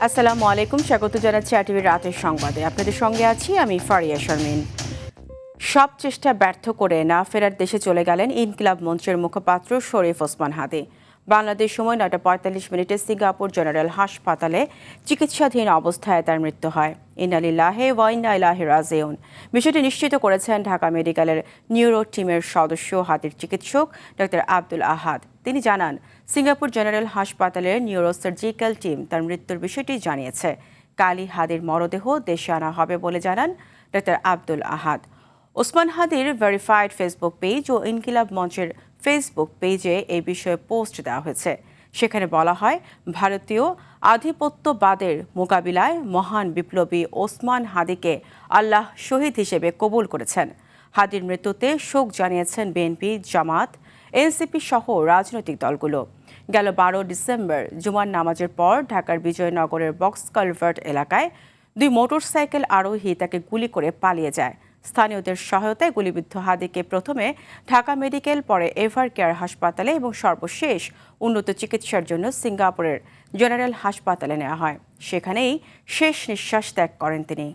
আসসালামু আলাইকুম, স্বাগত জানাচ্ছি আরটিভির রাতের সংবাদে। আপনাদের সঙ্গে আছি আমি ফারিয়া শারমিন। সব চেষ্টা ব্যর্থ করে না ফেরার দেশে চলে গেলেন ইনকিলাব মঞ্চের মুখপাত্র শরীফ ওসমান হাদি। বাংলাদেশ সময় 9:45 সিঙ্গাপুর জেনারেল হাসপাতালে চিকিৎসাধীন অবস্থায় তার মৃত্যু হয়। ইন্না লিল্লাহি ওয়া ইন্না ইলাইহি রাজিউন। বিষয়টি নিশ্চিত করেছেন ঢাকা মেডিকেলের নিউরো টিমের সদস্য হাদির চিকিৎসক ডক্টর আব্দুল আহাদ। তিনি জানান, সিঙ্গাপুর জেনারেল হাসপাতালের নিউরোসার্জিক্যাল টিম তার মৃত্যুর বিষয়টি জানিয়েছে। কালই হাদির মরদেহ দেশে আনা হবে বলে জানান ডক্টর আব্দুল আহাদ। ওসমান হাদির ভেরিফাইড ফেসবুক পেজ ও ইনকিলাব মঞ্চের ফেসবুক পেজে এই বিষয়ে পোস্ট দেওয়া হয়েছে। সেখানে বলা হয়, ভারতীয় আধিপত্যবাদের মোকাবিলায় মহান বিপ্লবী ওসমান হাদিকে আল্লাহ শহীদ হিসেবে কবুল করেছেন। হাদির মৃত্যুতে শোক জানিয়েছেন বিএনপি, জামাত, এনসিপি সহ রাজনৈতিক দলগুলো। গেল 12 ডিসেম্বর জুমার নামাজের পর ঢাকার বিজয়নগরের বক্স কালভার্ট এলাকায় দুই মোটরসাইকেল আরোহী তাকে গুলি করে পালিয়ে যায়। স্থানীয়দের সহায়তায় গুলিবিদ্ধ হাদিকে প্রথমে ঢাকা মেডিকেল, পরে এভার কেয়ার হাসপাতালে এবং সর্বশেষ উন্নত চিকিৎসার জন্য সিঙ্গাপুরের জেনারেল হাসপাতালে নেওয়া হয়। সেখানেই শেষ নিঃশ্বাস ত্যাগ করেন তিনি।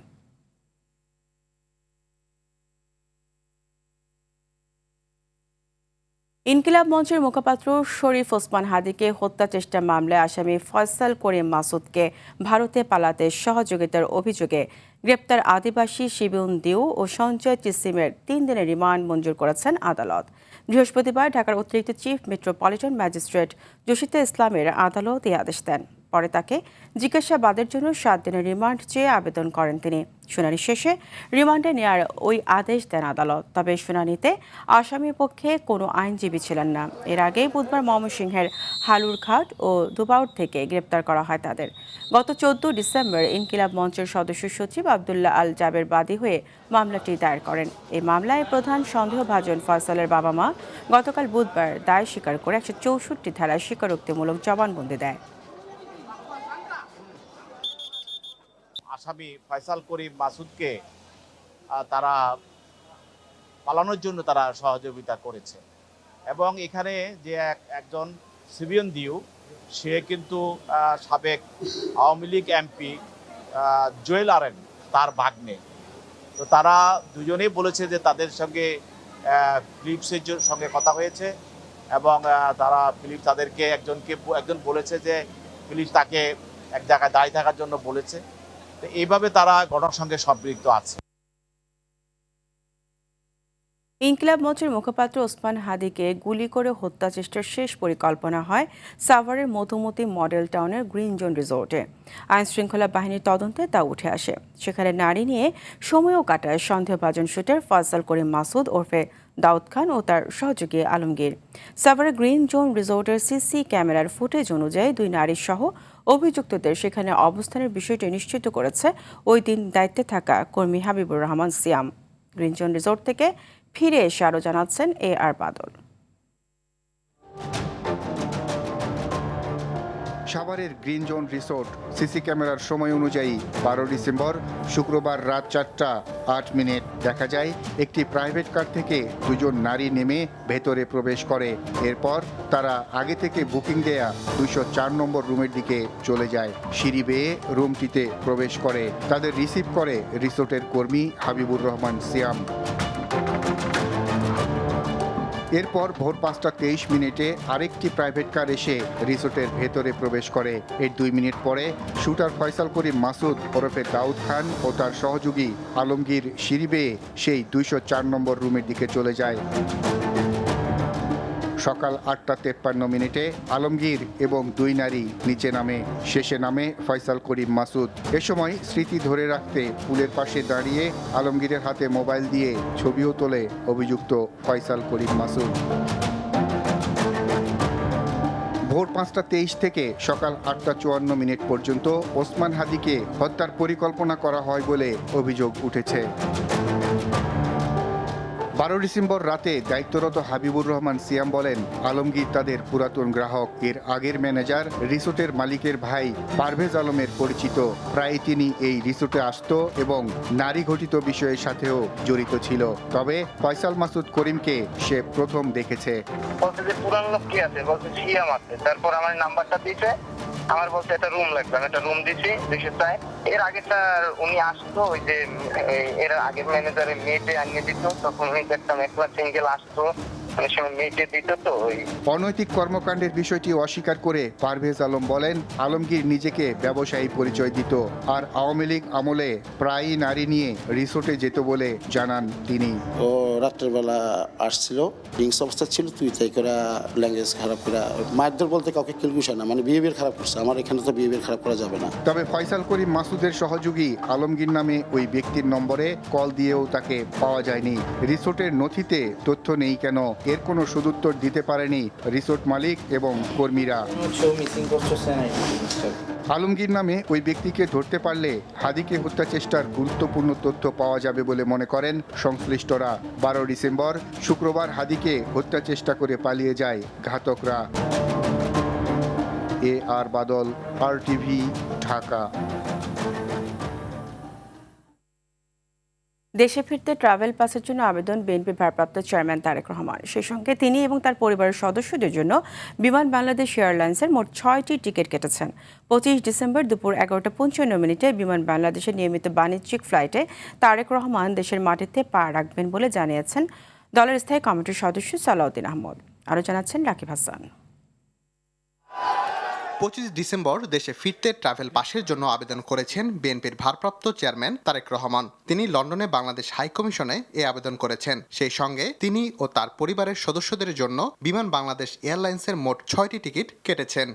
ইনকিলাব মঞ্চের মুখপাত্র শরীফ ওসমান হাদিকে হত্যা চেষ্টা মামলায় আসামি ফয়সাল করিম মাসুদকে ভারতে পালাতে সহযোগিতার অভিযোগে গ্রেপ্তার আদিবাসী শিবিউন দিউ ও সঞ্জয় চিসিমের 3 দিনের রিমান্ড মঞ্জুর করেছেন আদালত। বৃহস্পতিবার ঢাকার অতিরিক্ত চিফ মেট্রোপলিটন ম্যাজিস্ট্রেট জসিতা ইসলামের আদালত এই আদেশ দেন। পরে তাকে জিজ্ঞাসাবাদের জন্য 7 দিনের রিমান্ড চেয়ে আবেদন করেন তিনি। শুনানি শেষে রিমান্ডে নেওয়ার ওই আদেশ দেন আদালত। তবে শুনানিতে আসামির পক্ষে কোনো আইনজীবী ছিলেন না। এর আগেই বুধবার ময়মনসিংহের হালুরঘাট ও দুবাউর থেকে গ্রেপ্তার করা হয় তাদের। গত 14 ডিসেম্বর ইনকিলাব মঞ্চের সদস্য সচিব আবদুল্লাহ আল জাবের বাদী হয়ে মামলাটি দায়ের করেন। এই মামলায় প্রধান সন্দেহভাজন ফয়সালের বাবা মা গতকাল বুধবার দায় স্বীকার করে 164 ধারায় স্বীকারোক্তিমূলক জবানবন্দি দেয়। আসামি ফয়সাল করিম মাসুদকে তারা পালানোর জন্য তারা সহযোগিতা করেছে এবং এখানে যে একজন সিবিয়ন দিউ, সে কিন্তু সাবেক আওয়ামী লীগ এমপি জুয়েল আরেন তার ভাগ্নে। তো তারা দুজনেই বলেছে যে তাদের সঙ্গে ফিলিপসের সঙ্গে কথা হয়েছে এবং তারা ফিলিপস তাদেরকে একজন বলেছে যে ফিলিপস তাকে এক জায়গায় দাঁড়িয়ে থাকার জন্য বলেছে। এইভাবে তারা ঘটনার সঙ্গে সম্পৃক্ত আছে। ইনকিলাব মঞ্চের মুখপাত্র ওসমান হাদিকে গুলি করে হত্যা চেষ্টার শেষ পরিকল্পনা হয় সাভারের মধুমতি মডেল টাউনের গ্রিন জোন রিসোর্টে। আইন শৃঙ্খলা বাহিনীর তদন্তে তা উঠে আসে। সেখানে নারী নিয়ে সময়ও কাটায় সন্দেহভাজন শুটার ফয়সাল করিম মাসুদ ওরফে দাউদ খান ও তার সহযোগী আলমগীর। সাভারের গ্রিন জোন রিসোর্টের সিসি ক্যামেরার ফুটেজ অনুযায়ী দুই নারী সহ অভিযুক্তদের সেখানে অবস্থানের বিষয়টি নিশ্চিত করেছে ওই দিন দায়িত্বে থাকা কর্মী হাবিবুর রহমান সিয়াম। গ্রিন জোন রিসোর্ট থেকে ফিরে এসে আরও জানাচ্ছেন আর বাদল। সাভারের গ্রিন জোন রিসোর্ট সিসি ক্যামেরার সময় অনুযায়ী 12 ডিসেম্বর শুক্রবার রাত 4:08 দেখা যায় একটি প্রাইভেট কার থেকে দুজন নারী নেমে ভেতরে প্রবেশ করে। এরপর তারা আগে থেকে বুকিং দেয়া 204 নম্বর রুমের দিকে চলে যায়। সিঁড়ি বেয়ে রুমটিতে প্রবেশ করে। তাদের রিসিভ করে রিসোর্টের কর্মী হাবিবুর রহমান সিয়াম। এরপর ভোর 5:23 আরেকটি প্রাইভেট কার এসে রিসোর্টের ভেতরে প্রবেশ করে। এর 2 মিনিট পরে শুটার ফয়সাল করিম মাসুদ ওরফে দাউদ খান ও তার সহযোগী আলমগীর সিঁড়ি বেয়ে সেই 204 নম্বর রুমের দিকে চলে যায়। সকাল 8:53 আলমগীর এবং দুই নারী নিচে নামে। শেষে নামে ফয়সাল করিম মাসুদ। এ সময় স্মৃতি ধরে রাখতে পুলের পাশে দাঁড়িয়ে আলমগীরের হাতে মোবাইল দিয়ে ছবিও তোলে অভিযুক্ত ফয়সাল করিম মাসুদ। ভোর 5:23 থেকে সকাল 8:54 পর্যন্ত ওসমান হাদিকে হত্যার পরিকল্পনা করা হয় বলে অভিযোগ উঠেছে। 12 ডিসেম্বর রাতে দায়িত্বরত হাবিবুর রহমান সিয়াম বলেন, আলমগীর তাদের পুরাতন গ্রাহক। এর আগের ম্যানেজার রিসোর্টের মালিকের ভাই পারভেজ আলমের পরিচিত। প্রায় তিনি এই রিসোর্টে আসত এবং নারী ঘটিত বিষয়ের সাথেও জড়িত ছিল। তবে ফয়সাল মাসুদ করিমকে সে প্রথম দেখেছে। বলছে যে পুরান লোক কি আছে, বলছে সিয়াম আছে। তারপর আমার নাম্বারটা দিয়েছে, আমার বলছে একটা রুম লাগবে, আমি একটা রুম দিচ্ছি 200 এর আগেটা উনি আসতো, ওই যে এর আগের ম্যানেজারের মেয়েটে আনিয়ে দিত, তখন উনি দেখতাম একবার সিঙ্গেল আসতো, অনেক সময় মেয়েটে দিত। তো ওই অনৈতিক কর্মকাণ্ডের বিষয়টি অস্বীকার করে পারভেজ আলম বলেন, আলমগীর নিজেকে ব্যবসায়ী পরিচয় দিত আর আওয়ামী লীগ আমলে প্রায়ই নারী নিয়ে রিসোর্টে যেত বলে জানান তিনি। ও রাত্রের বেলা আসছিল, ড্রিঙ্কস অবস্থা ছিল, তুই তাই করে ল্যাঙ্গুয়েজ খারাপ করে মারধর বলতে কাউকে কিলগুসা না, মানে বিহেভিয়ার খারাপ করছে। আমার এখানে তো বিহেভিয়ার খারাপ করা যাবে না। তবে ফয়সাল করিম মাসুদের সহযোগী আলমগীর নামে ওই ব্যক্তির নম্বরে কল দিয়েও তাকে পাওয়া যায়নি। রিসোর্টের নথিতে তথ্য নেই কেন, এর কোনো সদুত্তর দিতে পারেনি রিসোর্ট মালিক এবং কর্মীরা। আলমগীর নামে ওই ব্যক্তিকে ধরতে পারলে হাদিকে হত্যা চেষ্টার গুরুত্বপূর্ণ তথ্য পাওয়া যাবে বলে মনে করেন সংশ্লিষ্টরা। 12 ডিসেম্বর শুক্রবার হাদিকে হত্যা চেষ্টা করে পালিয়ে যায় ঘাতকরা। আর বাদল, RTV, ঢাকা। দেশে ফিরতে ট্রাভেল পাসের জন্য আবেদন বিএনপির ভারপ্রাপ্ত চেয়ারম্যান তারেক রহমান। সেই সঙ্গে তিনি এবং তার পরিবারের সদস্যদের জন্য বিমান বাংলাদেশ এয়ারলাইন্সের মোট 6টি টিকিট কেটেছেন। 25 ডিসেম্বর দুপুর 11:55 বিমান বাংলাদেশের নিয়মিত বাণিজ্যিক ফ্লাইটে তারেক রহমান দেশের মাটিতে পা রাখবেন বলে জানিয়েছেন দলের স্থায়ী কমিটির সদস্য সালাউদ্দিন আহমদ। আরও জানাচ্ছেন রাকিব হাসান। 25 ডিসেম্বর দেশে ফিরতে ট্রাভেল পাসের জন্য আবেদন করেছেন বিএনপির ভারপ্রাপ্ত চেয়ারম্যান তারেক রহমান। তিনি লন্ডনে বাংলাদেশ হাই কমিশনে আবেদন করেছেন। সেই সঙ্গে তিনি ও তার পরিবারের সদস্যদের জন্য বিমান বাংলাদেশ এয়ারলাইন্সের মোট 6টি টিকিট কেটেছেন।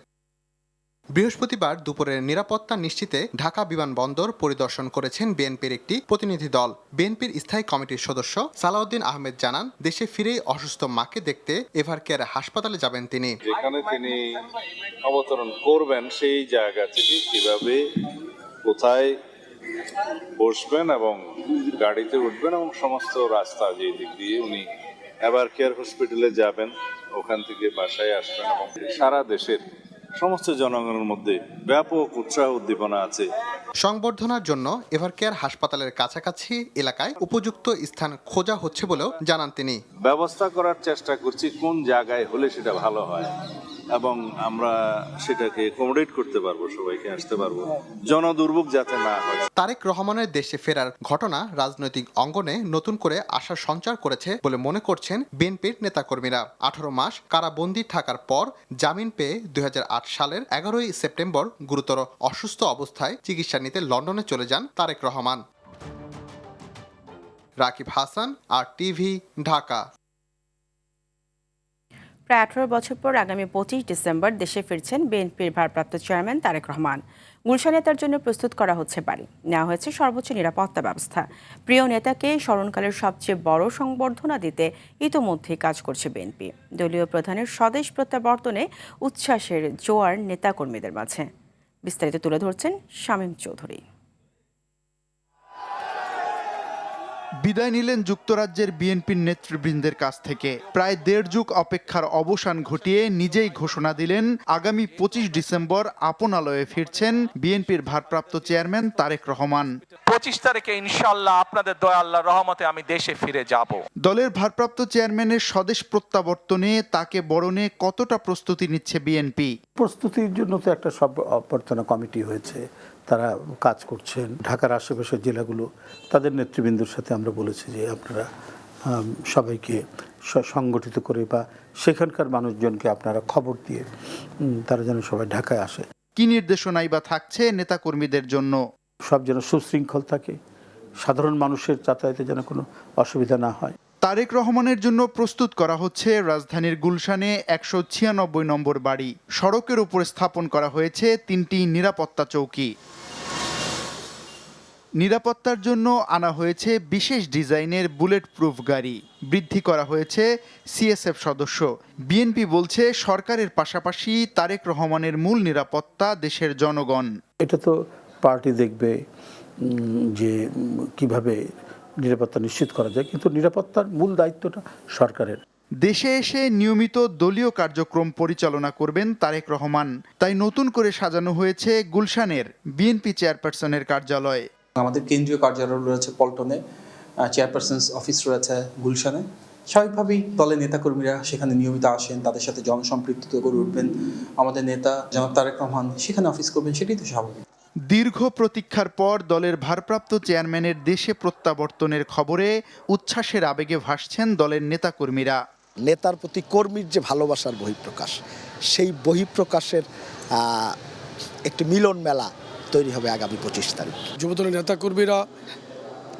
বৃহস্পতিবার দুপুরের নিরাপত্তা নিশ্চিতে ঢাকা বিমানবন্দর পরিদর্শন করেছেন বিএনপির একটি প্রতিনিধি দল। বিএনপির স্থায়ী কমিটির সদস্য সালাউদ্দিন আহমেদ জানান, দেশে ফিরেই অসুস্থ মাকে দেখতে এভারকেয়ার হাসপাতালে যাবেন তিনি। যেখানে তিনি অবতরণ করবেন সেই জায়গা থেকে কিভাবে কোথায় বসবেন এবং গাড়িতে উঠবেন এবং সমস্ত রাস্তা যে দিক দিয়ে উনি এভারকেয়ার হসপিটালে যাবেন, ওখান থেকে বাসায় আসবেন এবং সারা দেশের সমস্ত জনগণের মধ্যে ব্যাপক উৎসাহ উদ্দীপনা আছে। সংবর্ধনার জন্য এভারকেয়ার হাসপাতালের কাছাকাছি এলাকায় উপযুক্ত স্থান খোঁজা হচ্ছে বলেও জানান তিনি। ব্যবস্থা করার চেষ্টা করছি কোন জায়গায় হলে সেটা ভালো হয় এবং আমরা সেটাকে অ্যাকোমোডেট করতে পারবো, সবাইকে আসতে পারবো, জনদুর্ভোগ যাতে না হয়। তারেক রহমানের দেশে ফেরার ঘটনা রাজনৈতিক অঙ্গনে নতুন করে আশার সঞ্চার করেছে বলে মনে করছেন বিএনপির নেতাকর্মীরা। 18 মাস কারাবন্দী থাকার পর জামিন পেয়ে 2008 সালের 11 সেপ্টেম্বর গুরুতর অসুস্থ অবস্থায় চিকিৎসা নিতে লন্ডনে চলে যান তারেক রহমান। রাকিব হাসান, RTV, ঢাকা। প্রায় 18 বছর পর আগামী 25 ডিসেম্বর দেশে ফিরছেন বিএনপির ভারপ্রাপ্ত চেয়ারম্যান তারেক রহমান। গুলশানে তার জন্য প্রস্তুত করা হচ্ছে বাড়ি, নেওয়া হয়েছে সর্বোচ্চ নিরাপত্তা ব্যবস্থা। প্রিয় নেতাকে স্মরণকালের সবচেয়ে বড় সংবর্ধনা দিতে ইতোমধ্যেই কাজ করছে বিএনপি। দলীয় প্রধানের স্বদেশ প্রত্যাবর্তনে উচ্ছ্বাসের জোয়ার নেতাকর্মীদের মাঝে। বিস্তারিত তুলে ধরছেন শামীম চৌধুরী। বিদায় নিলেন যুক্তরাজ্যের বিএনপির নেতৃবৃন্দের কাছ থেকে। প্রায় 1.5 যুগ অপেক্ষার অবসান ঘটিয়ে নিজেই ঘোষণা দিলেন আগামী 25 ডিসেম্বর আপনালয়ে ফিরছেন বিএনপির ভারপ্রাপ্ত চেয়ারম্যান তারেক রহমান। 25 তারিখে ইনশাআল্লাহ আপনাদের দয়া আল্লাহর রহমতে আমি দেশে ফিরে যাব। দলের ভারপ্রাপ্ত চেয়ারম্যানের স্বদেশ প্রত্যাবর্তনে তাকে বরণে কতটা প্রস্তুতি নিচ্ছে বিএনপি? প্রস্তুতির জন্য তো একটা সব অভ্যর্থনা কমিটি হয়েছে, তারা কাজ করছেন। ঢাকার আশেপাশের জেলাগুলো তাদের নেতৃবৃন্দের সাথে আমরা বলেছি যে আপনারা সবাইকে সংগঠিত করে বা সেখানকার মানুষজনকে আপনারা খবর দিয়ে তারা যেন সবাই ঢাকায় আসে। কি নির্দেশনাই বা থাকছে নেতাকর্মীদের জন্য? সব যেন সুশৃঙ্খল থাকে, সাধারণ মানুষের যাতায়াতে যেন কোনো অসুবিধা না হয়। তারেক রহমানের জন্য প্রস্তুত করা হচ্ছে রাজধানীর গুলশানে 196 নম্বর বাড়ি। সড়কের উপর স্থাপন করা হয়েছে 3টি নিরাপত্তা চৌকি। নিরাপত্তার জন্য আনা হয়েছে বিশেষ ডিজাইনের বুলেট প্রুফ গাড়ি। বৃদ্ধি করা হয়েছে CSF সদস্য। বিএনপি বলছে সরকারের পাশাপাশি তারেক রহমানের মূল নিরাপত্তা দেশের জনগণ। এটা তো পার্টি দেখবে যে কিভাবে নিরাপত্তা নিশ্চিত করা যায়, কিন্তু নিরাপত্তার মূল দায়িত্বটা সরকারের। দেশে এসে নিয়মিত দলীয় কার্যক্রম পরিচালনা করবেন তারেক রহমান। তাই নতুন করে সাজানো হয়েছে গুলশানের বিএনপি চেয়ারপারসনের কার্যালয়। আমাদের কেন্দ্রীয় কার্যালয় রয়েছে পল্টনে, চেয়ারপারসন অফিস রয়েছে গুলশানে, স্বাভাবিকভাবেই দলের নেতাকর্মীরা সেখানে নিয়মিত আসেন, তাদের সাথে জনসম্পৃক্ত করে উঠবেন। আমাদের নেতা জনাব তারেক রহমান সেখানে অফিস করবেন, সেটাই তো স্বাভাবিক। দীর্ঘ প্রতীক্ষার পর দলের ভারপ্রাপ্ত চেয়ারম্যানের দেশে প্রত্যাবর্তনের খবরে উচ্ছ্বাসের আবেগে ভাসছেন দলের নেতাকর্মীরা। নেতার প্রতি কর্মীর যে ভালোবাসার বহিঃপ্রকাশ, সেই বহিঃপ্রকাশের একটি মিলন মেলা তৈরি হবে আগামী 25 তারিখ। যুবদলের নেতাকর্মীরা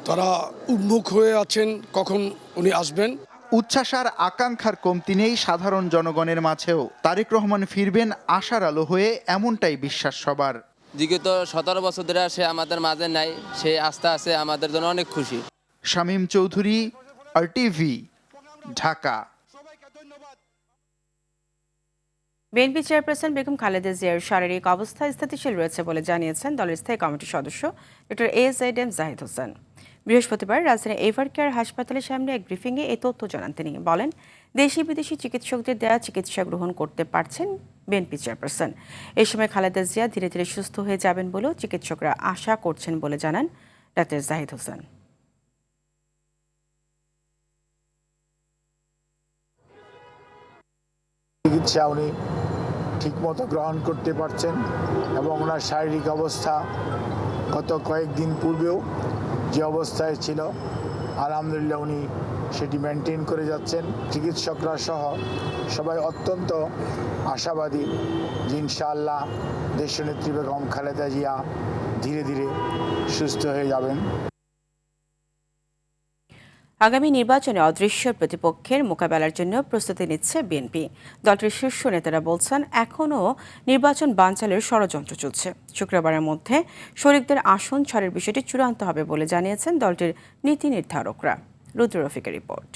তারা উন্মুখ হয়ে আছেন কখন উনি আসবেন। উচ্ছ্বাস আর আকাঙ্ক্ষার কমতি নেই সাধারণ জনগণের মাঝেও। তারেক রহমান ফিরবেন আশার আলো হয়ে, এমনটাই বিশ্বাস সবার। বিগত 17 বছর ধরে সে আমাদের মাঝে নাই, সেই আস্থা আছে, আমাদের জন্য অনেক খুশি। Shamim Chowdhury, RTV, Dhaka. BNP chairperson Begum Khaleda জিয়ার শারীরিক অবস্থা স্থিতিশীল রয়েছে বলে জানিয়েছেন দলের স্থায়ী কমিটির সদস্য ডক্টর AZM জাহিদ হোসেন। বৃহস্পতিবার রাজধানীর এভার কেয়ার হাসপাতালের সামনে এক ব্রিফিংয়ে এই তথ্য জানান তিনি। বলেন, দেশি বিদেশি চিকিৎসকদের দেওয়া চিকিৎসা গ্রহণ করতে পারছেন বিএনপি চেয়ারপারসন। এই সময় খালেদা জিয়া ধীরে ধীরে সুস্থ হয়ে যাবেন বলেও চিকিৎসকরা আশা করছেন বলে জানান ডক্টর জাহিদ হোসেন। চিকিৎসা উনি ঠিকমতো গ্রহণ করতে পারছেন এবং ওনার শারীরিক অবস্থা গত কয়েকদিন পূর্বেও যে অবস্থায় ছিল আলহামদুলিল্লাহ উনি সেটি মেনটেন করে যাচ্ছেন। চিকিৎসকরা সহ সবাই অত্যন্ত আশাবাদী যে ইনশাআল্লাহ দেশনেত্রী বেগম খালেদা জিয়া ধীরে ধীরে সুস্থ হয়ে যাবেন। আগামী নির্বাচনে অদৃশ্য প্রতিপক্ষের মোকাবেলার জন্য প্রস্তুতি নিচ্ছে বিএনপি। দলটির শীর্ষ নেতারা বলছেন, এখনও নির্বাচন বানচালের ষড়যন্ত্র চলছে। শুক্রবারের মধ্যে শরিকদের আসন ছাড়ের বিষয়টি চূড়ান্ত হবে বলে জানিয়েছেন দলটির নীতি নির্ধারকরা। রুদ্র রফিকের রিপোর্ট।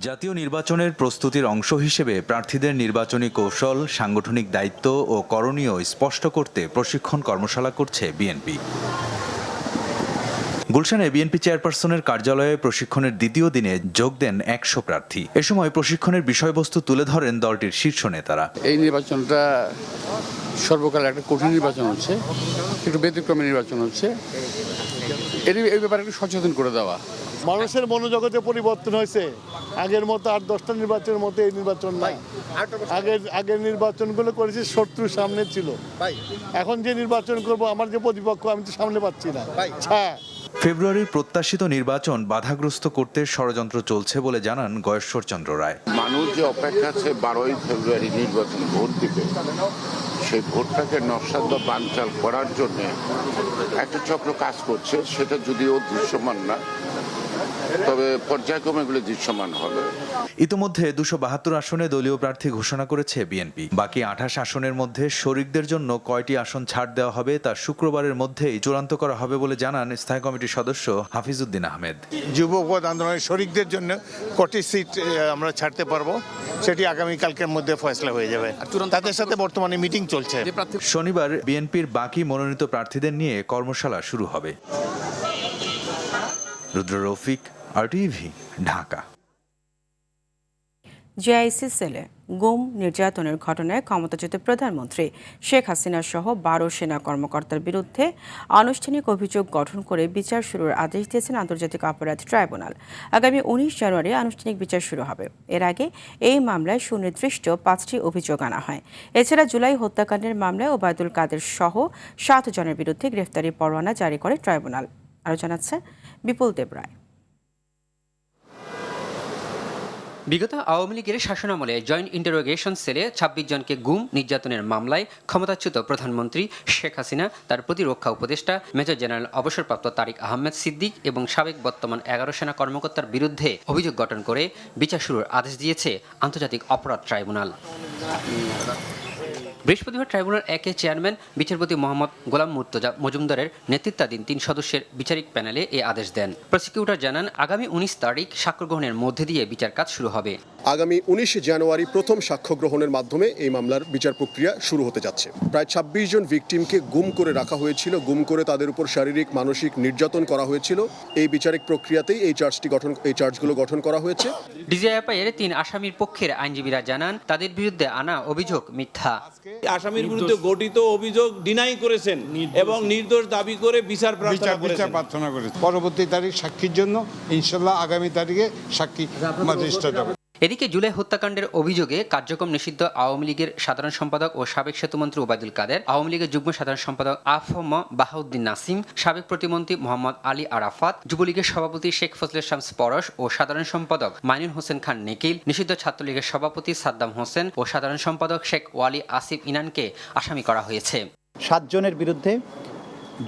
জাতীয় নির্বাচনের প্রস্তুতির অংশ হিসেবে প্রার্থীদের নির্বাচনী কৌশল, সাংগঠনিক দায়িত্ব ও করণীয় স্পষ্ট করতে প্রশিক্ষণ কর্মশালা করছে বিএনপি। গুলশানে বিএনপি চেয়ারপারসনের কার্যালয়ে প্রশিক্ষণের দ্বিতীয় দিনে যোগ দেন 100 প্রার্থী। এ সময় প্রশিক্ষণের বিষয়বস্তু তুলে ধরেন দলটির শীর্ষ নেতারা। এই নির্বাচনটা সর্বকালে একটা কঠিন নির্বাচন হচ্ছে, একটু ব্যতিক্রমী নির্বাচন হচ্ছে, এই ব্যাপারে একটু সচেতন করে দেওয়া। মানুষের মনোজগতে পরিবর্তন হয়েছে। আগের মতো 8-10টা নির্বাচনের মতো এই নির্বাচন নাই। আগের নির্বাচনগুলো করেছে শত্রুর সামনে ছিল। এখন যে নির্বাচন করব, আমার যে প্রতিপক্ষ আমি তো সামনে পাচ্ছি না। ফেব্রুয়ারির প্রত্যাশিত নির্বাচন বাধাগ্রস্ত করতে ষড়যন্ত্র চলছে বলে জানান গয়েশ্বর চন্দ্র রায়। মানুষ যে অপেক্ষা আছে 12ই ফেব্রুয়ারি নির্বাচন ভোট দিবে, সেই ভোটটাকে নস্যাৎ বা বানচাল করার জন্য একটা চক্র কাজ করছে। সেটা যদিও দৃশ্যমান না, তবে পর্যায়ক্রমে এগুলো দৃশ্যমান হবে। ইতোমধ্যে 272 আসনে দলীয় প্রার্থী ঘোষণা করেছে বিএনপি। বাকি 28 আসনের মধ্যে শরিকদের জন্য কয়টি আসন ছাড় দেওয়া হবে তা শুক্রবারের মধ্যেই চূড়ান্ত করা হবে বলে জানান স্থায়ী কমিটির সদস্য হাফিজউদ্দিন আহমেদ। যুবপদ আন্দোলনের শরিকদের জন্য কটি সিট আমরা ছাড়তে পারবো সেটি আগামীকালকের মধ্যে ফয়সলা হয়ে যাবে। তাদের সাথে বর্তমানে মিটিং চলছে। শনিবার বিএনপির বাকি মনোনীত প্রার্থীদের নিয়ে কর্মশালা শুরু হবে। রুদ্র রফিক, RTV, ঢাকা। জেআইসি সেলে গুম নির্যাতনের ঘটনায় ক্ষমতাচ্যুত প্রধানমন্ত্রী শেখ হাসিনা সহ 12 সেনা কর্মকর্তার বিরুদ্ধে আনুষ্ঠানিক অভিযোগ গঠন করে বিচার শুরুর আদেশ দিয়েছেন আন্তর্জাতিক অপরাধ ট্রাইব্যুনাল। আগামী 19 জানুয়ারি আনুষ্ঠানিক বিচার শুরু হবে। এর আগে এই মামলায় সুনির্দিষ্ট 5টি অভিযোগ আনা হয়। এছাড়া জুলাই হত্যাকাণ্ডের মামলায় ওবায়দুল কাদের সহ 7 জনের বিরুদ্ধে গ্রেফতারি পরোয়ানা জারি করে ট্রাইব্যুনাল। আরও জানাচ্ছে বিপুল দেবরায়। বিগত আওয়ামী লীগের শাসনামলে জয়েন্ট ইন্টারোগেশন সেলে 26 জনকে গুম নির্যাতনের মামলায় ক্ষমতাচ্যুত প্রধানমন্ত্রী শেখ হাসিনা, তার প্রতিরক্ষা উপদেষ্টা মেজর জেনারেল অবসরপ্রাপ্ত তারিক আহমেদ সিদ্দিক এবং সাবেক বর্তমান 11 সেনা কর্মকর্তার বিরুদ্ধে অভিযোগ গঠন করে বিচার শুরুর আদেশ দিয়েছে আন্তর্জাতিক অপরাধ ট্রাইব্যুনাল। বৃহস্পতিবার ট্রাইব্যুনাল 1-এর চেয়ারম্যান বিচারপতি মোহাম্মদ গোলাম মুর্তজা মজুমদারের নেতৃত্বাধীন 3 সদস্যের বিচারিক প্যানেলে এই আদেশ দেন। প্রসিকিউটর জানান, আগামী 19 তারিখ সাক্ষ্য গ্রহণের মধ্যে দিয়ে বিচার কাজ শুরু হবে। আগামী 19 জানুয়ারি প্রথম সাক্ষ্য গ্রহণের মাধ্যমে এই মামলার বিচার প্রক্রিয়া শুরু হতে যাচ্ছে। প্রায় 26 জন ভিকটিমকে গুম করে রাখা হয়েছিল, গুম করে তাদের উপর শারীরিক মানসিক নির্যাতন করা হয়েছিল। এই বিচারিক প্রক্রিয়াতেই এই চার্জগুলো গঠন করা হয়েছে। ডিজিএফআই এর 3 আসামির পক্ষের আইনজীবীরা জানান, তাদের বিরুদ্ধে আনা অভিযোগ মিথ্যা। আসামির বিরুদ্ধে গঠিত অভিযোগ ডিনাই করেছেন এবং নির্দোষ দাবি করে বিচার প্রার্থনা করেছেন। পরবর্তী তারিখ সাক্ষীর জন্য ইনশাল্লাহ আগামী তারিখে সাক্ষী ম্যাজিস্ট্রেট হবে। এদিকে জুলাই হত্যাকাণ্ডের অভিযোগে কার্যক্রম নিষিদ্ধ আওয়ামী লীগের সাধারণ সম্পাদক ও সাবেক সেতুমন্ত্রী ওবায়দুল কাদের, আওয়ামী লীগের যুগ্ম সাধারণ সম্পাদক আফম বাহাউদ্দিন নাসিম, সাবেক প্রতিমন্ত্রী মোহাম্মদ আলী আরাফাত, যুবলীগের সভাপতি শেখ ফজলে শামস পরশ ও সাধারণ সম্পাদক মাইনুল হোসেন খান নিখিল, নিষিদ্ধ ছাত্রলীগের সভাপতি সাদ্দাম হোসেন ও সাধারণ সম্পাদক শেখ ওয়ালি আসিফ ইনানকে আসামি করা হয়েছে। 7 জনের বিরুদ্ধে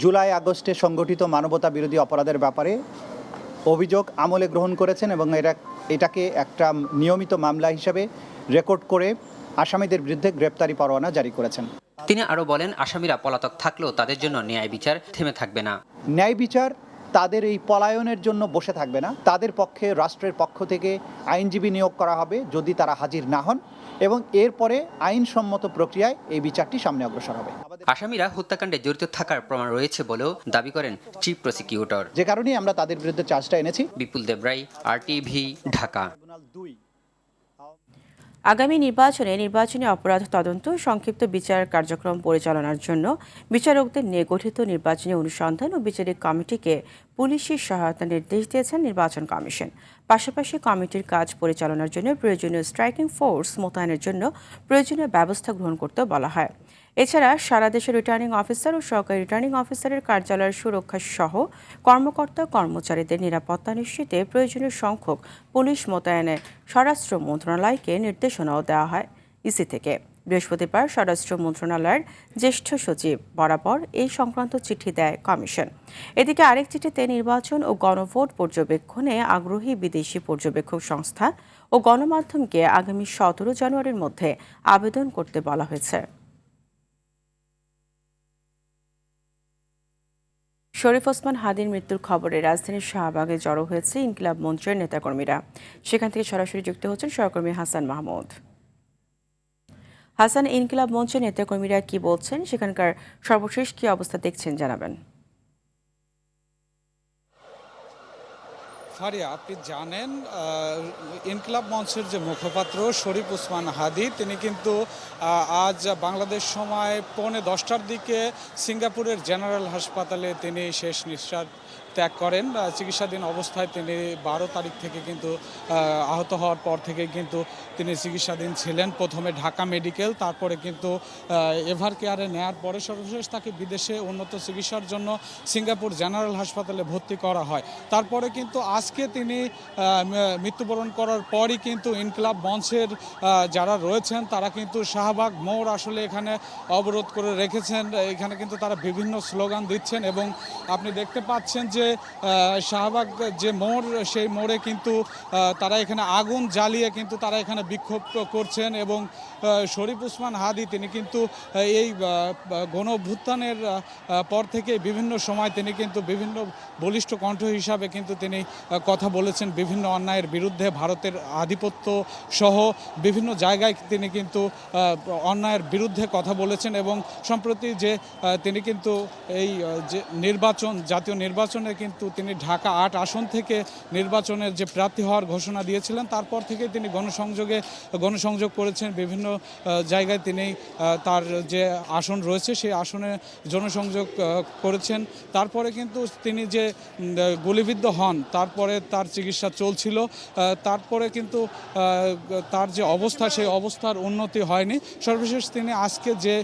জুলাই আগস্টে সংগঠিত মানবতা বিরোধী অপরাধের ব্যাপারে অভিযোগ আমলে গ্রহণ করেছেন এবং এটাকে একটা নিয়মিত মামলা হিসাবে রেকর্ড করে আসামিদের বিরুদ্ধে গ্রেপ্তারি পরোয়ানা জারি করেছেন। তিনি আরও বলেন, আসামিরা পলাতক থাকলেও তাদের জন্য ন্যায় বিচার থেমে থাকবে না। ন্যায় বিচার তাদের এই পলায়নের জন্য বসে থাকবে না, তাদের পক্ষে রাষ্ট্রের পক্ষ থেকে আইনজীবী নিয়োগ করা হবে যদি তারা হাজির না হন, এবং এরপরে আইনসম্মত প্রক্রিয়ায় এই বিচারটি সামনে অগ্রসর হবে। আসামিরা হত্যাকাণ্ডে জড়িত থাকার প্রমাণ রয়েছে বলেও দাবি করেন চিফ প্রসিকিউটর। যে কারণেই আমরা তাদের বিরুদ্ধে চার্জটা এনেছি। বিপুল দেবরাই, RTV, ঢাকা। আগামী নির্বাচনে নির্বাচনী অপরাধ তদন্ত সংক্ষিপ্ত বিচার কার্যক্রম পরিচালনার জন্য বিচারকদের নিয়ে গঠিত নির্বাচনী অনুসন্ধান ও বিচারিক কমিটিকে পুলিশের সহায়তা নির্দেশ দিয়েছেন নির্বাচন কমিশন। পাশাপাশি কমিটির কাজ পরিচালনার জন্য প্রয়োজনীয় স্ট্রাইকিং ফোর্স মোতায়েনের জন্য প্রয়োজনীয় ব্যবস্থা গ্রহণ করতে বলা হয়। এছাড়া সারা দেশের রিটার্নিং অফিসার ও সহকারী রিটার্নিং অফিসারের কার্যালয়ের সুরক্ষা সহ কর্মকর্তা কর্মচারীদের নিরাপত্তা নিশ্চিতে প্রয়োজনীয় সংখ্যক পুলিশ মোতায়েনে স্বরাষ্ট্র মন্ত্রণালয়কে নির্দেশনাও দেওয়া হয় ইসি থেকে। বৃহস্পতিবার স্বরাষ্ট্র মন্ত্রণালয়ের জ্যেষ্ঠ সচিব বরাবর এই সংক্রান্ত চিঠি দেয় কমিশন। এদিকে আরেক চিঠিতে নির্বাচন ও গণভোট পর্যবেক্ষণে আগ্রহী বিদেশি পর্যবেক্ষক সংস্থা ও গণমাধ্যমকে আগামী 17 জানুয়ারির মধ্যে আবেদন করতে বলা হয়েছে। শরীফ ওসমান হাদির মৃত্যুর খবরে রাজধানীর শাহবাগে জড়ো হয়েছে ইনকিলাব মঞ্চের নেতাকর্মীরা। সেখান থেকে সরাসরি যুক্ত হচ্ছেন সহকর্মী হাসান মাহমুদ। হাসান, ইনকিলাব মঞ্চের নেতাকর্মীরা কি বলছেন, সেখানকার সর্বশেষ কি অবস্থা দেখছেন জানাবেন। ফারিয়া, আপনি জানেন ইনকিলাব মঞ্চের যে মুখপাত্র শরীফ ওসমান হাদি, তিনি কিন্তু আজ বাংলাদেশ সময় 9:45টার দিকে সিঙ্গাপুরের জেনারেল হাসপাতালে তিনি শেষ নিঃশ্বাস ত্যাগ করেন। চিকিৎসাধীন অবস্থায় তিনি 12 তারিখ থেকে কিন্তু আহত হওয়ার পর থেকে কিন্তু তিনি চিকিৎসাধীন ছিলেন। প্রথমে ঢাকা মেডিকেল, তারপরে কিন্তু এভার কেয়ারে নেয়ার পরে সর্বশেষ তাকে বিদেশে উন্নত চিকিৎসার জন্য সিঙ্গাপুর জেনারেল হাসপাতালে ভর্তি করা হয়। তারপরে কিন্তু আজকে তিনি মৃত্যুবরণ করার পরই কিন্তু ইনকিলাব মঞ্চের যারা রয়েছেন তারা কিন্তু শাহবাগ মোড় আসলে এখানে অবরোধ করে রেখেছেন। এখানে কিন্তু তারা বিভিন্ন স্লোগান দিচ্ছেন এবং আপনি দেখতে পাচ্ছেন যে শাহবাগ যে মোড়, সেই মোড়ে কিন্তু তারা এখানে আগুন জ্বালিয়ে কিন্তু তারা এখানে বিক্ষোভ করছেন। এবং শরীফ ওসমান হাদি তিনি কিন্তু এই গণ অভ্যুত্থানের পর থেকে বিভিন্ন সময় তিনি কিন্তু বিভিন্ন বলিষ্ঠ কণ্ঠ হিসাবে কিন্তু তিনি কথা বলেছেন বিভিন্ন অন্যায়ের বিরুদ্ধে। ভারতের আধিপত্য সহ বিভিন্ন জায়গায় তিনি কিন্তু অন্যায়ের বিরুদ্ধে কথা বলেছেন এবং সম্প্রতি যে তিনি কিন্তু এই যে নির্বাচন, জাতীয় নির্বাচনে কিন্তু তিনি ঢাকা 8 আসন থেকে নির্বাচনের যে প্রার্থী হওয়ার ঘোষণা দিয়েছিলেন, তারপর থেকে তিনি গণসংযোগ করেছেন। বিভিন্ন জায়গায় তিনি তার যে আসন রয়েছে সেই আসনে জনসংযোগ করেছেন। তারপরে কিন্তু তিনি যে গুলিবিদ্ধ হন, তারপরে তার চিকিৎসা চলছিল, তারপরে কিন্তু তার যে অবস্থা, সেই অবস্থার উন্নতি হয়নি। সর্বশেষ তিনি আজকে যে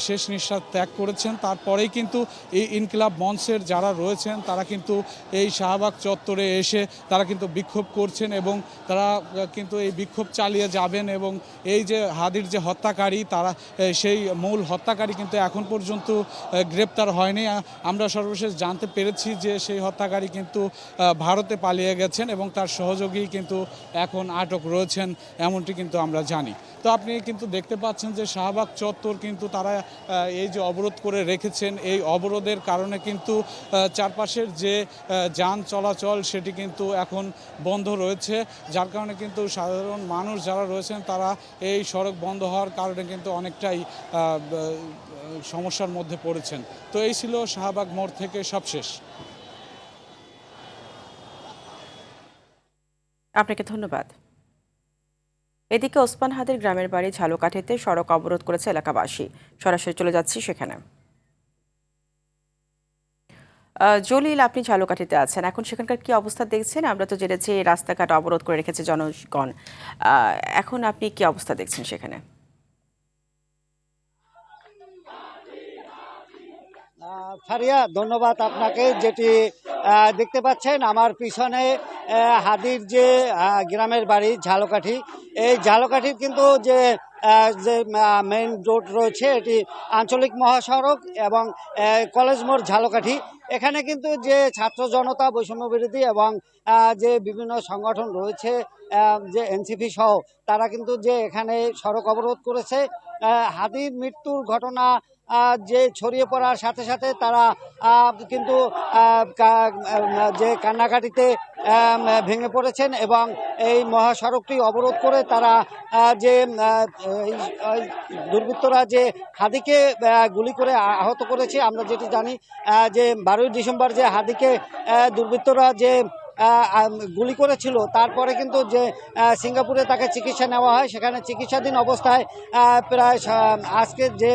শেষ নিঃশ্বাস ত্যাগ করেছেন, তারপরেই কিন্তু এই ইনকিলাব মঞ্চের যারা রয়েছেন তারা কিন্তু এই শাহবাগ চত্বরে এসে তারা কিন্তু বিক্ষোভ করছেন এবং তারা কিন্তু এই বিক্ষোভ চালিয়ে যাবেন। এবং এই যে হাদির যে হত্যাকারী, তারা সেই মূল হত্যাকারী কিন্তু এখন পর্যন্ত গ্রেপ্তার হয়নি। আমরা সর্বশেষ জানতে পেরেছি যে সেই হত্যাকারী কিন্তু ভারতে পালিয়ে গেছেন এবং তার সহযোগী কিন্তু এখন আটক রয়েছেন, এমনটি কিন্তু আমরা জানি। তো আপনি কিন্তু দেখতে পাচ্ছেন যে শাহবাগ চত্বর কিন্তু তারা এই যে অবরোধ করে রেখেছেন, এই অবরোধের কারণে কিন্তু চারপাশের যে যান চলাচল সেটি কিন্তু এখন বন্ধ রয়েছে, যার কারণে কিন্তু সাধারণ মানুষ যারা রয়েছেন তারা এই সড়ক বন্ধ হওয়ার কারণে কিন্তু অনেকটাই সমস্যার মধ্যে পড়েছেন। তো এই ছিল শাহবাগ মোড় থেকে সবশেষ। আপনাকে ধন্যবাদ। এদিকে ওসমান হাদির গ্রামের বাড়ি ঝালকাঠিতে সড়ক অবরোধ করেছে এলাকাবাসী। সরাসরি চলে যাচ্ছি সেখানে। জলিল, আপনি ঝালকাঠিতে আছেন, এখন সেখানকার কি অবস্থা দেখছেন? আমরা তো জেনেছি রাস্তাঘাট অবরোধ করে রেখেছে জনগণ, এখন আপনি কি অবস্থা দেখছেন সেখানে? ফারিয়া, ধন্যবাদ আপনাকে। যেটি দেখতে পাচ্ছেন আমার পিছনে হাদির যে গ্রামের বাড়ি ঝালকাঠি, এই ঝালকাঠির কিন্তু যে মেইন রোড রয়েছে এটি আঞ্চলিক মহাসড়ক এবং কলেজ মোড় ঝালকাঠি। এখানে কিন্তু যে ছাত্র জনতা, বৈষম্য বিরোধী এবং যে বিভিন্ন সংগঠন রয়েছে যে এনসিপি সহ, তারা কিন্তু যে এখানে সড়ক অবরোধ করেছে। হাদির মৃত্যুর ঘটনা যে ছড়িয়ে পড়ার সাথে সাথে তারা কিন্তু যে কান্নাকাটিতে ভেঙে পড়েছেন এবং এই মহাসড়কটি অবরোধ করে তারা যে দুর্বৃত্তরা যে হাদিকে গুলি করে আহত করেছে। আমরা যেটি জানি যে 12ই ডিসেম্বর যে হাদিকে দুর্বৃত্তরা যে গুলি করেছিল, তারপরে কিন্তু যে সিঙ্গাপুরে তাকে চিকিৎসা নেওয়া হয়, সেখানে চিকিৎসাধীন অবস্থায় প্রায় আজকে যে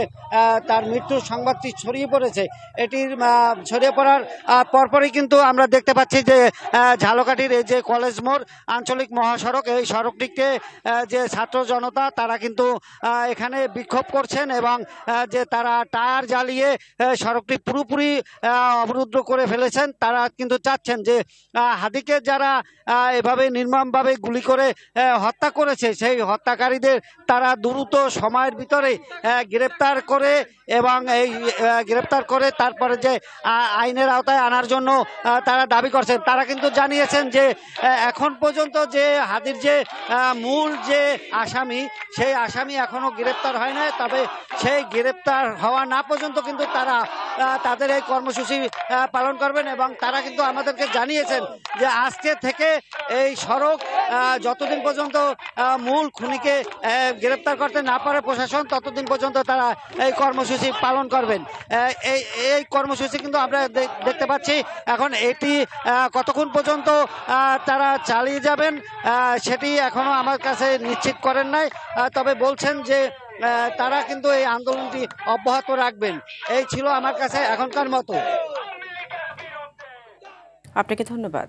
তার মৃত্যুর সংবাদটি ছড়িয়ে পড়েছে, এটির ছড়িয়ে পড়ার পরপরই কিন্তু আমরা দেখতে পাচ্ছি যে ঝালকাঠির এই যে কলেজ মোড় আঞ্চলিক মহাসড়ক, এই সড়কটিকে যে ছাত্র জনতা তারা কিন্তু এখানে বিক্ষোভ করছেন এবং যে তারা টায়ার জ্বালিয়ে সড়কটি পুরোপুরি অবরুদ্ধ করে ফেলেছেন। তারা কিন্তু চাচ্ছেন যে হাদিকে যারা এভাবে নির্মমভাবে গুলি করে হত্যা করেছে, সেই হত্যাকারীদের তারা দ্রুত সময়ের ভিতরে গ্রেপ্তার করে এবং এই গ্রেপ্তার করে তারপরে যে আইনের আওতায় আনার জন্য তারা দাবি করছেন। তারা কিন্তু জানিয়েছেন যে এখন পর্যন্ত যে হাদির যে মূল যে আসামি, সেই আসামি এখনো গ্রেপ্তার হয় না, তবে সেই গ্রেপ্তার হওয়া না পর্যন্ত কিন্তু তারা তাদের এই কর্মসূচি পালন করবেন এবং তারা কিন্তু আমাদেরকে জানিয়েছেন যে আজকে থেকে এই সড়ক যতদিন পর্যন্ত মূল খুনিকে গ্রেপ্তার করতে না পারে প্রশাসন, ততদিন পর্যন্ত তারা এই কর্মসূচি পালন করবেন। এই কর্মসূচি কিন্তু আমরা দেখতে পাচ্ছি। এখন এটি কতক্ষণ পর্যন্ত তারা চালিয়ে যাবেন সেটি এখনো আমার কাছে নিশ্চিত করেন নাই, তবে বলছেন যে তারা কিন্তু এই আন্দোলনটি অব্যাহত রাখবেন। এই ছিল আমার কাছে এখনকার মতো। আপনাকে ধন্যবাদ।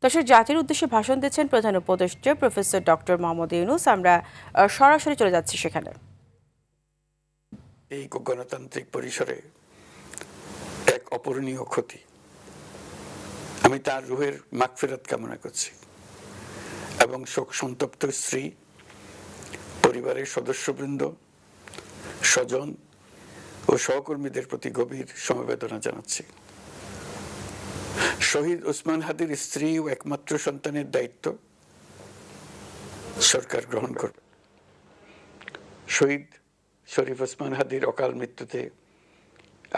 দর্শক, জাতির উদ্দেশ্যে ভাষণ দিচ্ছেন প্রধান উপদেষ্টা প্রফেসর ডক্টর মোহাম্মদ ইউনূস। আমরা সরাসরি চলে যাচ্ছি সেখানে। এই গণতান্ত্রিক পরিসরে এক অপূরণীয় ক্ষতি, আমি তার রুহের মাগফিরাত কামনা করছি এবং শোক সন্তপ্ত স্ত্রী, পরিবারের সদস্যবৃন্দ, স্বজন ও সহকর্মীদের প্রতি গভীর সমবেদনা জানাচ্ছি। শহীদ ওসমান হাদির স্ত্রী ও একমাত্র সন্তানের দায়িত্ব সরকার গ্রহণ করবে। শহীদ শরীফ ওসমান হাদির অকাল মৃত্যুতে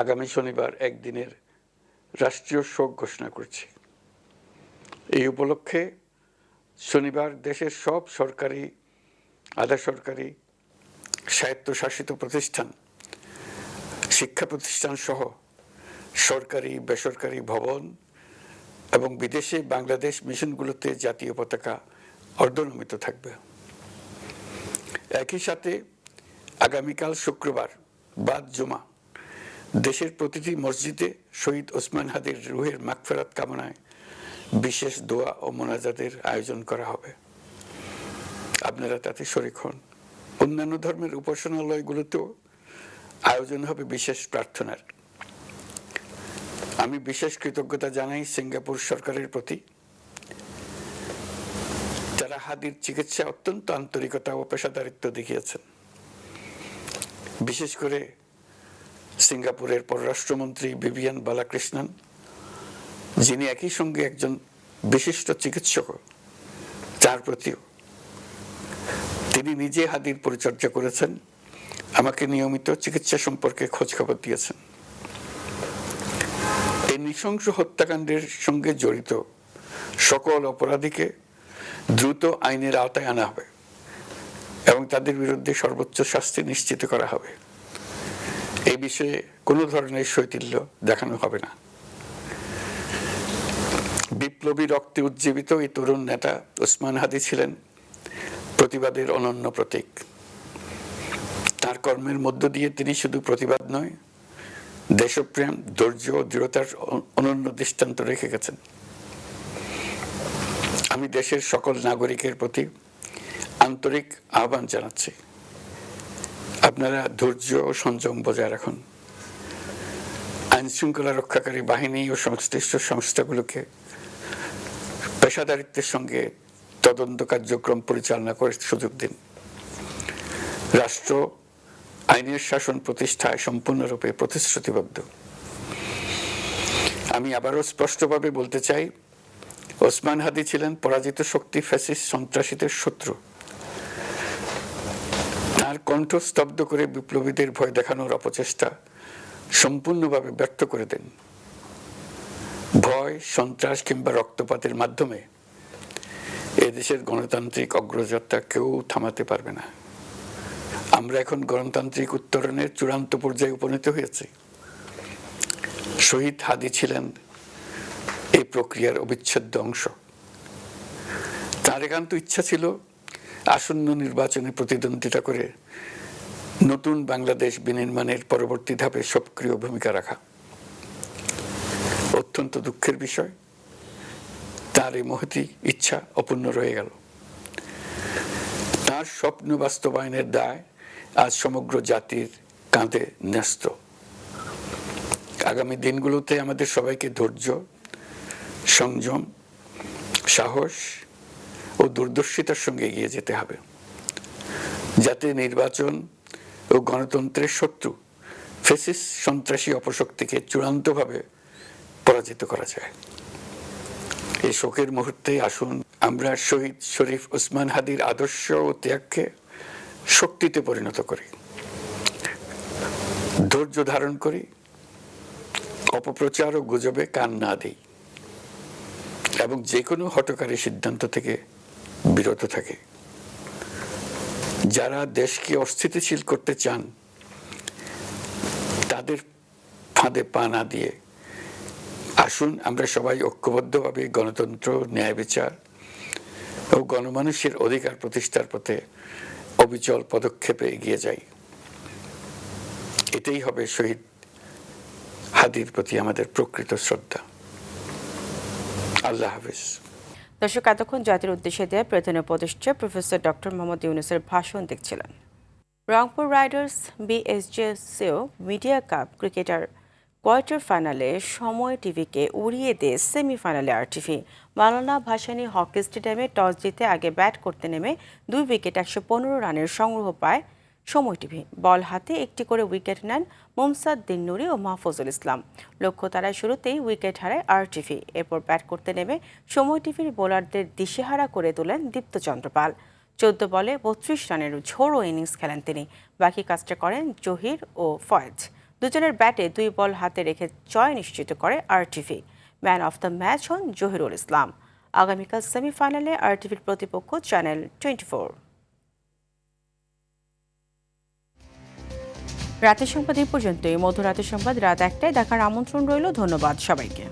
আগামী শনিবার একদিনের রাষ্ট্রীয় শোক ঘোষণা করছি। এই উপলক্ষে শনিবার দেশের সব সরকারি, আধা সরকারি, স্বায়ত্তশাসিত প্রতিষ্ঠান, শিক্ষা প্রতিষ্ঠান সহ সরকারি বেসরকারি ভবন এবং বিদেশে বাংলাদেশ মিশনগুলোতে জাতীয় পতাকা অর্ধনমিত থাকবে। একই সাথে আগামীকাল শুক্রবার বাদ জুমা দেশের প্রতিটি মসজিদে শহীদ ওসমান হাদির রুহের মাগফিরাত কামনায় বিশেষ দোয়া ও মোনাজাতের আয়োজন করা হবে। আপনারা তাতে শরীক হন। অন্যান্য ধর্মের উপাসনালয়গুলোতেও আয়োজন হবে বিশেষ প্রার্থনার। আমি বিশেষ কৃতজ্ঞতা জানাই সিঙ্গাপুর সরকারের প্রতি, যারা হাদির চিকিৎসা অত্যন্ত আন্তরিকতা ও পেশাদারিত্ব দেখিয়েছেন। বিশেষ করে সিঙ্গাপুরের পররাষ্ট্রমন্ত্রী ভিভিয়ান বালাকৃষ্ণন, যিনি একই সঙ্গে একজন বিশিষ্ট চিকিৎসক, তার প্রতিও তিনি নিজে হাদির পরিচর্যা করেছেন, আমাকে নিয়মিত চিকিৎসা সম্পর্কে খোঁজ খবর দিয়েছেন। এই নৃশংস হত্যাকাণ্ডের সঙ্গে জড়িত সকল অপরাধীকে দ্রুত আইনের আওতায় আনা হবে এবং তাদের বিরুদ্ধে সর্বোচ্চ শাস্তি নিশ্চিত করা হবে। এই বিষয়ে কোনো ধরনের শৈথিল্য দেখানো হবে না। বিপ্লবী রক্তে উজ্জীবিত এই তরুণ নেতা ওসমান হাদি ছিলেন প্রতিবাদের অনন্য প্রতীক। তার কর্মের মধ্য দিয়ে তিনি শুধু প্রতিবাদ নয়, দেশপ্রেম, ধৈর্য ও দৃঢ়তার অনন্য দৃষ্টান্ত রেখে গেছেন। আমি দেশের সকল নাগরিকের প্রতি আন্তরিক আহ্বান জানাচ্ছি, আপনারা ধৈর্য ও সংযম বজায় রাখুন। আইন শৃঙ্খলা রক্ষাকারী বাহিনী ও সংশ্লিষ্ট সংস্থাগুলোকে পেশাদারিত্বের সঙ্গে তদন্ত কার্যক্রম পরিচালনা করে সুযোগ দিন। রাষ্ট্র আইনের শাসন প্রতিষ্ঠায় সম্পূর্ণরূপে প্রতিশ্রুতিবদ্ধ। আমি আবারও স্পষ্টভাবে বলতে চাই, ওসমান হাদি ছিলেন পরাজিত শক্তি ফ্যাসিস্ট সন্ত্রাসীদের শত্রু। তার কণ্ঠ স্তব্ধ করে বিপ্লবীদের ভয় দেখানোর অপচেষ্টা সম্পূর্ণভাবে ব্যর্থ করে দেন। ভয়, সন্ত্রাস কিংবা রক্তপাতের মাধ্যমে এদেশের গণতান্ত্রিক অগ্রযাত্রা কেউ থামাতে পারবে না। আমরা এখন গণতান্ত্রিক উত্তরণের চূড়ান্ত পর্যায়ে উপনীত হয়েছি। শহীদ হাদি ছিলেন এই প্রক্রিয়ার অবিচ্ছেদ্য অংশ। তার একান্ত ইচ্ছা ছিল আসন্ন নির্বাচনে প্রতিদ্বন্দ্বিতা করে নতুন বাংলাদেশ বিনির্মাণের পরবর্তী ধাপে সক্রিয় ভূমিকা রাখা। অত্যন্ত দুঃখের বিষয়, তার এই মহতী ইচ্ছা অপূর্ণ রয়ে গেল। তার স্বপ্ন বাস্তবায়নের দায় আজ সমগ্র জাতির কাঁধে ন্যস্ত। আগামী দিনগুলোতে আমাদের সবাইকে ধৈর্য, সংযম, সাহস ও দূরদর্শিতার সঙ্গে এগিয়ে যেতে হবে, যাতে নির্বাচন ও গণতন্ত্রের শত্রু ফ্যাসিস্ট সন্ত্রাসী অপশক্তিকে চূড়ান্তভাবে পরাজিত করা যায়। এই শোকের মুহূর্তে আসুন আমরা শহীদ শরীফ ওসমান হাদির আদর্শ ও ত্যাগকে শক্তিতে পরিণত করি, ধৈর্য ধারণ করি, অপপ্রচার ও গুজবে কান না দিই এবং যে কোনো হঠকারী সিদ্ধান্ত থেকে বিরত থাকে। যারা দেশকে অস্থিতিশীল করতে চান তাদের ফাঁদে পা না দিয়ে আসুন আমরা সবাই ঐক্যবদ্ধভাবে গণতন্ত্র, ন্যায় বিচার ও গণমানুষের অধিকার প্রতিষ্ঠার পথে অবিচল পদক্ষেপে এগিয়ে যাই। এটাই হবে শহীদ হাদির প্রতি আমাদের প্রকৃত শ্রদ্ধা। আল্লাহ হাফেজ। দর্শক, এতক্ষণ জাতির উদ্দেশ্যে দেয়া প্রধান উপদেষ্টা প্রফেসর ডক্টর মোহাম্মদ ইউনূসের ভাষণ দেখছিলেন। Rangpur riders BSJCO media cup cricketer quarter ফাইনালে সময় টিভিকে উড়িয়ে দিয়ে সেমিফাইনালে আরটিভি। মাওলানা ভাসানী হকি স্টেডিয়ামে টস জিতে আগে ব্যাট করতে নেমে 2 উইকেট 115 রানের সংগ্রহ পায় সময় টিভি। বল হাতে একটি করে উইকেট নেন মুমসাদ দিন নুরি ও মাহফুজুল ইসলাম। লক্ষ্য তারায় শুরুতেই উইকেট হারায় আরটিভি। এরপর ব্যাট করতে নেমে সময় টিভির বোলারদের দিশেহারা করে তোলেন দীপ্ত চন্দ্র পাল। 14 বলে 32 রানের ঝোড়ো ইনিংস খেলেন তিনি। বাকি কাজটা করেন জহির ও ফয়েজ। দুজনের ব্যাটে 2 বল হাতে রেখে জয় নিশ্চিত করে RTV. Man of the match হন জহিরুল ইসলাম। আগামীকাল সেমিফাইনালে আরটিভির প্রতিপক্ষ চ্যানেল 24। রাতের সংবাদ এই পর্যন্তই। মধুরাতের সংবাদ রাত 1টায় দেখার আমন্ত্রণ রইল। ধন্যবাদ সবাইকে।